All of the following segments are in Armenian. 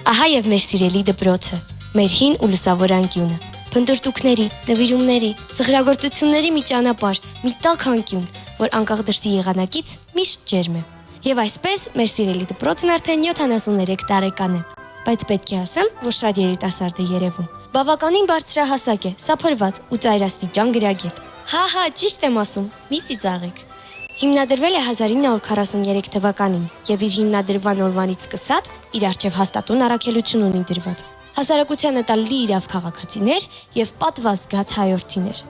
Ահա եւ մեր սիրելի դպրոցը, մեր հին ու լուսավոր անկյունը, փնտրտուքների, նվիրումների, սխրագործությունների մի ճանապարհ, մի տաք անկյուն, որ անկախ դրսի եղանակից միշտ ջերմ է։ Եվ այսպես մեր սիրելի դպրոցն արդեն 73 տարեկան է, բայց պետք է ասեմ, որ շատ երիտասարդ է երևում։ Բավականին բարձրահասակ է, սափրված ու ծայրաստիճան գրագետ։ Հա, ճիշտ եմ ասում, մի ծիծաղեք։ Հիմնադրվել է 1943 թվականին եւ իր հիմնադրման օրվանից սկսած իր արչեւ հաստատուն առաքելություն ունի դրված։ Հասարակությանը տալի իրավ քաղաքացիներ եւ պատվազգաց հայորդիներ։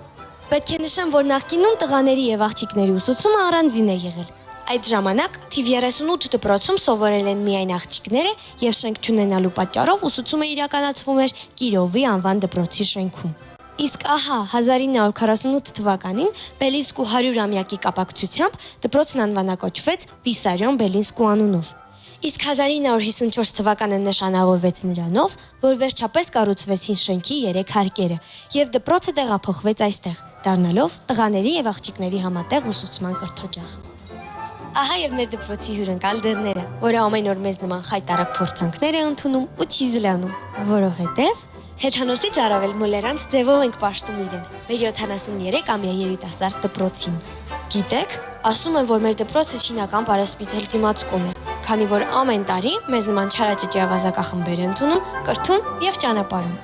Պետք է նշեմ, որ նախկինում տղաների եւ աղջիկների ուսուցումը առանձին է եղել։ Այդ ժամանակ թիվ 38 դպրոցում սովորել են միայն աղջիկները եւ շենք չունենալու պատճառով ուսուցումը իրականացվում էր Կիրովի անվան դպրոցի շենքում։ Իսկ ահա 1948 թվականին Բելինսկու 100-ամյակի կապակցությամբ դպրոցն անվանակոչվեց Վիսարիոն Բելինսկու անունով։ Իսկ 1954 թվականը նշանավորվեց նրանով, որ վերջապես կառուցվեցին շենքի 3 հարկերը եւ դպրոցը տեղափոխվեց այստեղ, դառնալով տղաների եւ աղջիկների համատեղ ուսուցման կրթօջախ։ Ահա եւ մեր դպրոցի հյուրընկալ դռները, որը ամեն օր մեզ նման խայտարակ փորձանքներ է ընդունում ու չի զլանում, որովհետեւ հեթանոսից առավել մոլերանց ձևով ենք պաշտում իրեն, մեր 73-ամյա երիտասարդ դպրոցին։ Գիտեք, ասում են, որ մեր դպրոցը չինական պարասպիցել դիմացկուն է, քանի որ ամեն տարի մեզ նման չարաճճի ավազակախմբեր ընդունում, կրթում եւ ճանապարհում։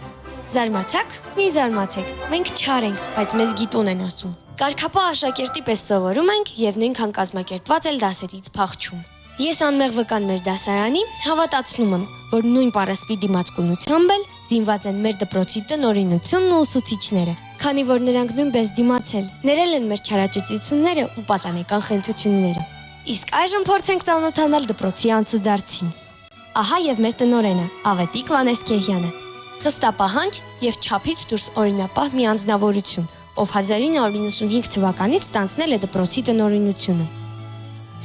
Զարմացաք, մի զարմացեք, մենք չար ենք, բայց մեզ գիտուն են ասում։ Կարգապահ աշակերտի պես սովորում ենք եւ նույնքան կազմակերպված էլ դասերից փախչում։ Ես անմեղ վկան մեր դասարանի հավատացնում եմ, որ նույն պարասպի դիմացկունությամբ էլ զինված են մեր դպրոցի տնօրինությունն ու ուսուցիչները, քանի որ նրանք նույնպես դիմացել, ներել են մեր չարաճճությունները ու պատանեկան խենթությունները։ Իսկ այժմ փորձենք ծանոթանալ դպրոցի անցուդարձին։ Ահա եւ մեր տնօրենը, Ավետիք Վանեսկեհյանը, խստապահանջ եւ չափից դուրս օրինապահ մի անձնավորություն, ով 1995 թվականից ստանձնել է դպրոցի տնօրինությունը։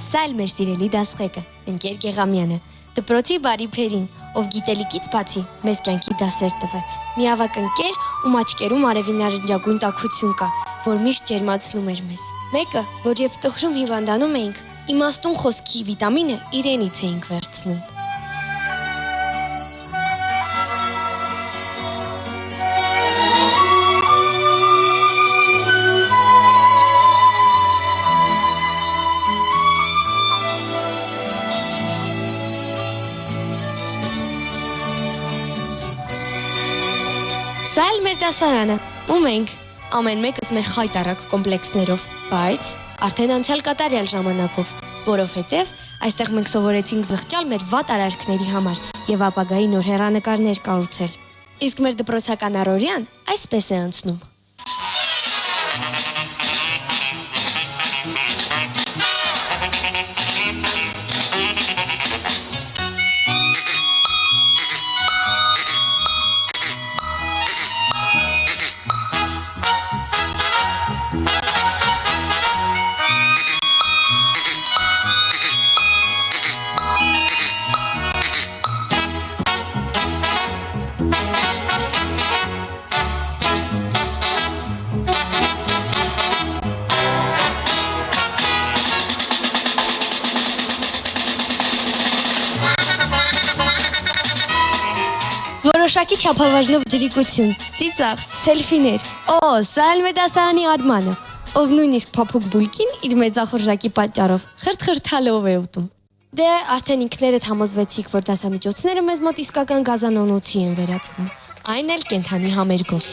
Սա էլ մեր սիրելի դասղեկը, ընկեր Գեղամյանը, դպրոցի բարի փերին, ով գիտելիքից բացի մեզ կյանքի դասեր տվեց։ Մի ավակ ընկեր, ում աչքերում արևի նարնջագույն տաքություն կա, որ միշտ ջերմացնում էր մեզ։ Մեկը, որ երբ տխրում հիվանդանում էինք, իմաստուն խոսքի վիտամինը իրենից էինք վերցնում։ Սա էլ մեր դասարանը, ու մենք, ամեն մեկս մեր խայտարակ կոմպլեքսներով, բայց արդեն անցյալ կատարյալ ժամանակով, որովհետև այստեղ մենք սովորեցինք զղջալ մեր վատ արարքների համար եւ ապագայի նոր հեռանկարներ կառուցել։ Իսկ մեր դպրոցական առօրյան այսպես է անցնում։ Որոշակի չափավազնով ջրիկություն, ծիծաղ, սելֆիներ։ Սա էլ մեր դասարանի Արմանը, ով նույնիսկ փափուկ բուլկին իր մեծախորժակի պատճառով խրթխրթալով է ուտում։ Դե արդեն ինքներդ համոզվեցիք, որ դասամիջոցները մեզ մոտ իսկական գազանանոցի են վերածվում, այն էլ կենդանի համերգով։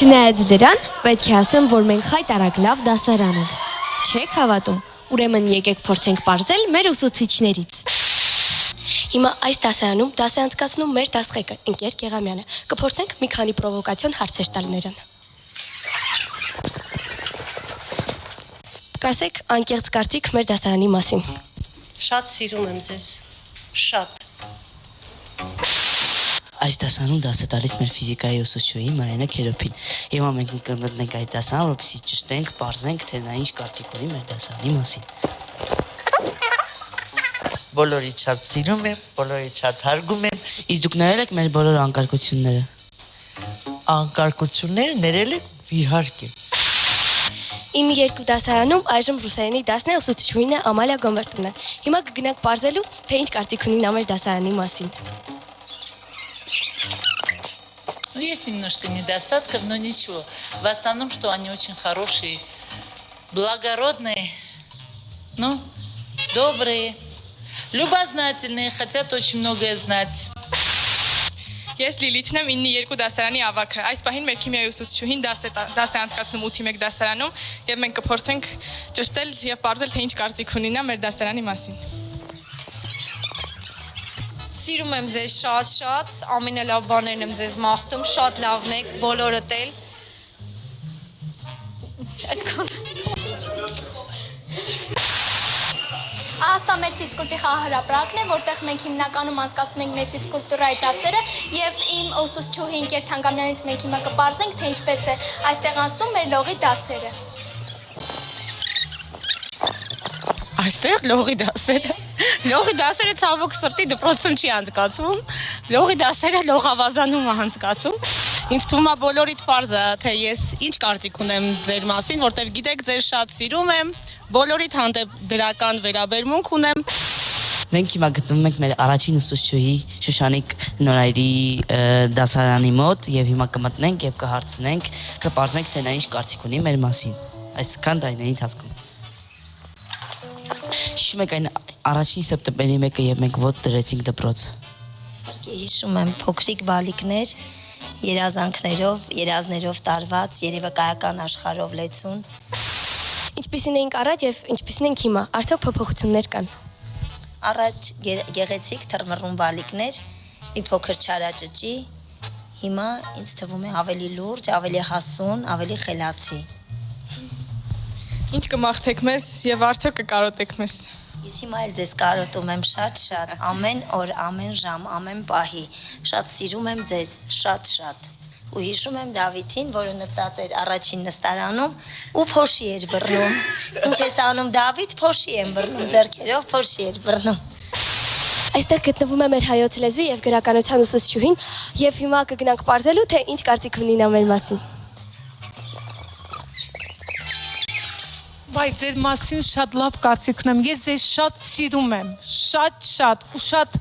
Չնայած դրան, պետք է ասեմ, որ մենք խայտարակ լավ դասարան ենք։ Չեք հավատում, ուրեմն եկեք փորձենք պարզել մեր ուսուցիչներից։ Հիմա այս դասարանում դաս է անցկացնում մեր դասղեկը, ընկեր Գեղամյանը։ Կփորձենք մի քանի պրովոկացիոն հարցեր տալ նրան։ Կասեք անկեղծ կարծիք մեր դասարանի մասին։ Շատ սիրում եմ ձեզ։ Շատ։ Այս դասանում դասը տալիս մեր ֆիզիկայի ուսուցչուհի Մարինա Քերոփին։ Հիմա մենք կմտնենք այդ դասան, որպեսզի ճշտենք, պարզենք, թե նա ինչ կարծիք ունի մեր դասանի մասին։ Բոլորի շատ սիրում եմ, բոլորի շատ հարգում եմ։ Իսկ դուք ներել եք մեր բոլոր անկարգությունները։ Անկարգությունները ներել եք, իհարկե։ Իմ երկու դասարանում այժմ ռուսերենի դասն է, ուսուցչուհին է Ամալիա Գոմերտովնա։ Հիմա կգնանք պարզելու, թե ինչ կարծիք ունի նա մեր дасарանի մասին։ Ну, есть немножко недостатков, но ничего. В основном, что они очень хорошие, благородные, ну, добрые, любознательные, хотят очень многое знать. Ես Լիլիթն եմ 9-2 դասարանի ավագը։ Այս պահին մեր քիմիայի ուսուցչուհին դաս է անցկացնում 8-1 դասարանում եւ մենք կփորձենք ճշտել եւ պարզել թե ինչ կարծիք ունի նա մեր դասարանի մասին։ Սիրում եմ ձեզ շատ, ամենալավ բաներն եմ ձեզ մաղթում, շատ լավն եք, բոլորդ էլ։ Ասա մեր ֆիզկուլտի խաղահրապարակն է, որտեղ մենք հիմնականում անցկացնում ենք մեր ֆիզկուլտուրայի դասերը եւ իմ ուսուցչուհի Ինկեր Թանգամյանից մենք հիմա կպարզենք, թե ինչպես է այստեղ անցնում մեր լողի դասերը։ Այստեղ լողի դասերը ցավոք սրտի դպրոցում չի անցկացվում, լողի դասերը լողավազանում է անցկացում։ Ինձ թվում է բոլորիդ պարզ է, թե ես ինչ կարծիք ունեմ ձեր մասին, որտեղ գիտեք ձեզ շատ սիրում եմ, բոլորիդ հանդեպ դրական վերաբերմունք ունեմ։ Մենք հիմա գտնվում ենք մեր առաջին ուսուցչուհի Շուշանիկ Նորայրի դասարանի մոտ եւ հիմա կմտնենք եւ կհարցնենք, կպարզենք, թե նա ինչ կարծիք ունի մեր մասին։ Այսքան տարիների ընթացքում։ Հիշում եք այն առաջին սեպտեմբերի 1-ը, երբ մենք ոտ դրեցինք դպրոց։ Հիշում եմ փոքրիկ բալիկներ, երազներով տարված, երևակայական աշխարհով լեցուն։ Ինչպիսին էինք առաջ եւ ինչպիսին ենք հիմա, արդյոք փոփոխություններ կան։ Առաջ գեղեցիկ թռմռուն բալիկներ, մի փոքր չարաճճի, հիմա ինձ թվում է ավելի լուրջ, ավելի հասուն, ավելի խելացի։ Ինչ կմաղթեք մեզ եւ արդյոք կկարոտեք մեզ։ Ես հիմա էլ ձեզ կարոտում եմ շատ, ամեն օր, ամեն ժամ, ամեն պահի, շատ սիրում եմ ձեզ, շատ։ Ու հիշում եմ Դավիթին, որը նստած էր առաջին նստարանում ու փոշի էր բռնում։ Ինչ ես անում Դավիթ, փոշի եմ բռնում, ձեռքերով փոշի էր բռնում։ Այստեղ գտնվում է մեր հայոց լեզվի եւ գրականության ուսուցչուհին եւ հիմա կգնանք պարզելու, թե ինչ կարծիք ունի նա մեր մասին։ Բայց ձեր մասին շատ լավ կարծիք ունեմ, ես ձեզ շատ սիրում եմ, շատ ու շատ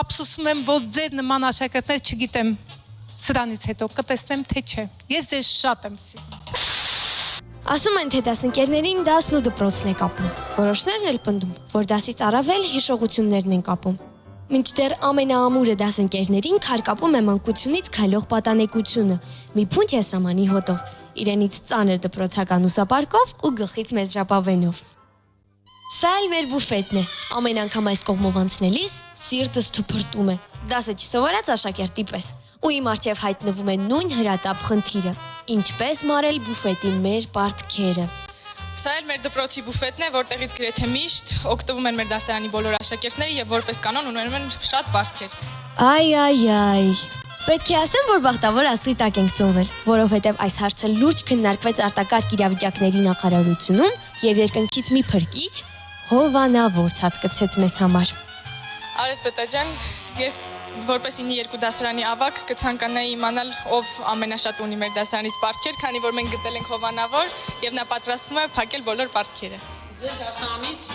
ափսոսում եմ, որ ձեր նման աշակերտներ չգիտեմ սրանից հետո կտեսնեմ, թե չէ, ես ձեզ շատ եմ սիրում։ Ասում են, թե դասընկերներին դասն ու դպրոցն է կապում, որոշներն էլ պնդում, որ դասից առավել հիշողություններն են կապում։ Մինչդեռ ամենաամուրը դասընկերներին քարկապում է մանկությունից քայլող պատանեկությունը, մի փունջ է սամանի հոտով, իրենից ծանր դպրոցական ուսապարկով ու գլխից մեծ ժապավենով։ Սա էլ մեր բուֆետն է, ամեն անգամ այս կողմով անցնելիս սիրտս թփրտում է, դասը չսովորած աշակերտի պես, ու իմ առջև հայտնվում է նույն հրատապ խնդիրը, ինչպես մարել բուֆետի մեր պարտքերը։ Սա էլ մեր դպրոցի բուֆետն է, որտեղից գրեթե միշտ օգտվում են մեր դասարանի բոլոր աշակերտները եւ որպես կանոն ունենում են շատ պարտքեր։ Այ։ Պետք է ասեմ, որ բախտավոր աստղի տակ ենք ծնվել, որովհետև այս հարցը լուրջ քննարկվեց արտակարգ իրավիճակների նախարարությունում եւ երկնքից մի փրկիչ հովանավոր ցածկցեց մեզ համար։ Արև տտաջան, ես որպես 9-2 դասարանի ավագ կցանկանայի իմանալ ով ամենաշատ ունի մեր դասարանից պարտքեր, քանի որ մենք գտել ենք հովանավոր եւ նա պատրաստվում է փակել բոլոր պարտքերը։ Ձեր դասարանից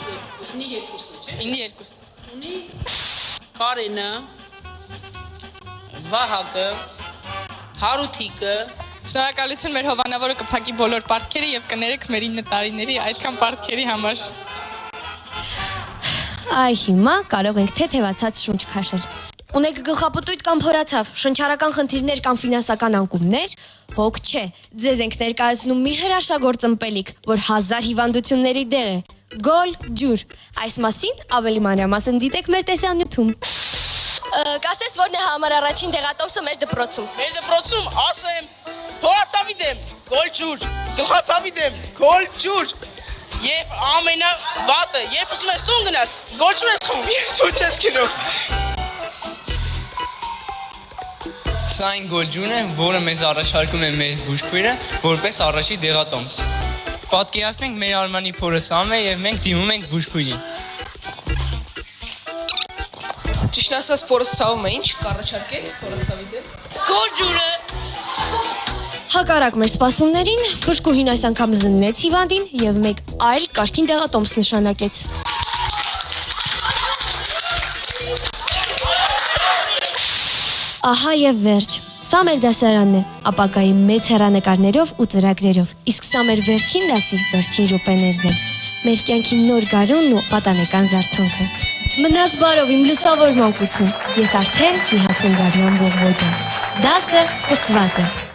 9-2-ն է, չէ՞։ 9-2։ Ունի Կարենը, Վահագը, Հարութիկը։ Շնորհակալություն մեր հովանավորը կփակի բոլոր պարտքերը եւ կներեք մեր 9 տարիների այդքան պարտքերի համար։ Այ հիմա կարող ենք թեթևացած շունչ քաշել։ Ունեք գլխապտույտ կամ փորացավ, շնչառական խնդիրներ կամ ֆինանսական անկումներ, հոգ չէ, ձեզ ենք ներկայացնում մի հրաշագործ ըմպելիք, որ 1000 հիվանդությունների դեղ է։ Գոլ ջուր։ Այս մասին ավելի մանրամասն դիտեք մեր տեսանյութում։ Կասես որն է համար առաջին դեղատոմսը մեր դպրոցում։ Մեր դպրոցում ասեմ, փորացավի դեմ, գոլ ջուր, գլխացավի դեմ, գոլ ջուր։ Եվ ամենավատը, երբ ուզում ես տուն գնաս, գոլ ջուր ես խմում, եւ դու չես գնում։ Սա այն գոլջուն է, որը մեզ առաջարկում է մեր բուժքույրը որպես առաջի դեղատոմս։ Պատկերացնենք մեր Արմանի փորը ցավում է եւ մենք դիմում ենք բուժքույրին։ Ճիշտ ասած փորս ցավում է, ինչ կառաջարկել փորացավի դեմ։ Գոլջուրը Հակառակ մեր սպասումներին, բուժքուհին այս անգամ զննեց հիվանդին եւ մեկ այլ կարգին դեղատոմս նշանակեց։ Ահա եւ վերջ։ Սա մեր դասարանն է, ապակայի մեծ հեռանկարներով ու ծրագրերով։ Իսկ սա մեր վերջին դասի վերջին րոպեներն են։ Մեր կյանքի նոր գարունն ու պատանեկան զարթոնքը։ Մնաս բարով իմ լուսավոր մանկություն։ Ես արդեն մի հասուն գարնան բողբոջեմ։ Դասը սկսված է։